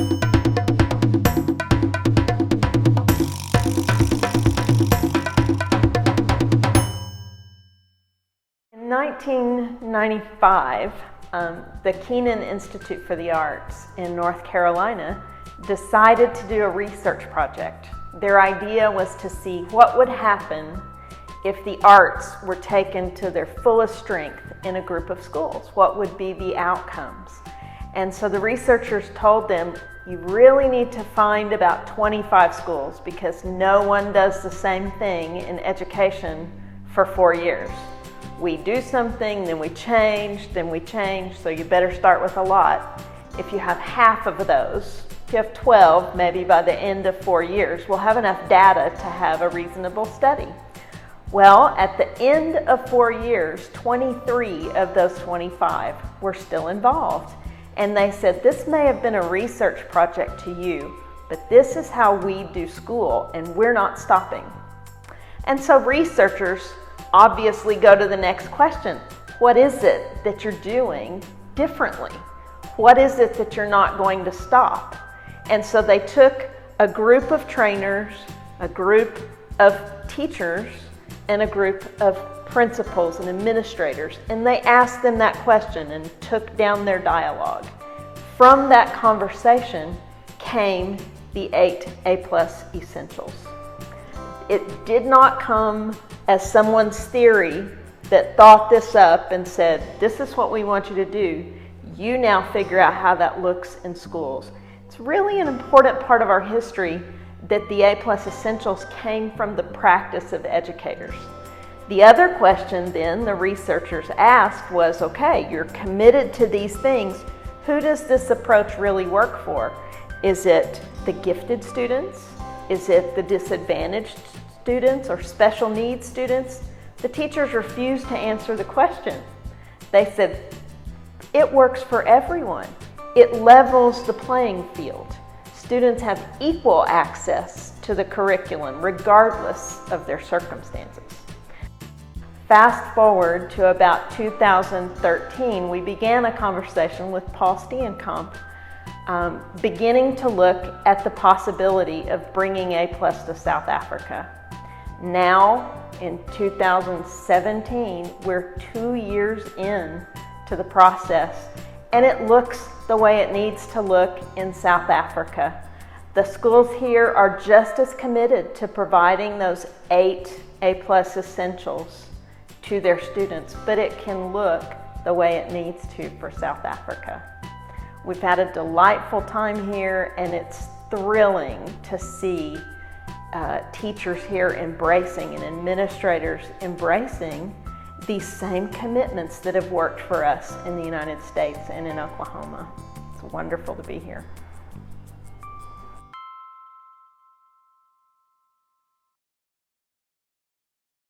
In 1995, the Kenan Institute for the Arts in North Carolina decided to do a research project. Their idea was to see what would happen if the arts were taken to their fullest strength in a group of schools. What would be the outcomes? And so the researchers told them, you really need to find about 25 schools because no one does the same thing in education for 4 years. We do something, then we change, so you better start with a lot. If you have half of those, if you have 12, maybe by the end of 4 years, we'll have enough data to have a reasonable study. Well, at the end of 4 years, 23 of those 25 were still involved. And they said, this may have been a research project to you, but this is how we do school, and we're not stopping. And so researchers obviously go to the next question. What is it that you're doing differently? What is it that you're not going to stop? And so they took a group of trainers, a group of teachers, and a group of principals and administrators, and they asked them that question and took down their dialogue. From that conversation came the 8 A+ essentials. It did not come as someone's theory that thought this up and said, this is what we want you to do. You now figure out how that looks in schools. It's really an important part of our history that the A+ essentials came from the practice of educators. The other question then the researchers asked was, okay, you're committed to these things. Who does this approach really work for? Is it the gifted students? Is it the disadvantaged students or special needs students? The teachers refused to answer the question. They said, it works for everyone. It levels the playing field. Students have equal access to the curriculum regardless of their circumstances. Fast forward to about 2013, we began a conversation with Paul Steenkamp, beginning to look at the possibility of bringing A+ to South Africa. Now, in 2017, we're 2 years in to the process, and it looks the way it needs to look in South Africa. The schools here are just as committed to providing those 8 A+ essentials to their students, but it can look the way it needs to for South Africa. We've had a delightful time here, and it's thrilling to see teachers here embracing and administrators embracing these same commitments that have worked for us in the United States and in Oklahoma. It's wonderful to be here.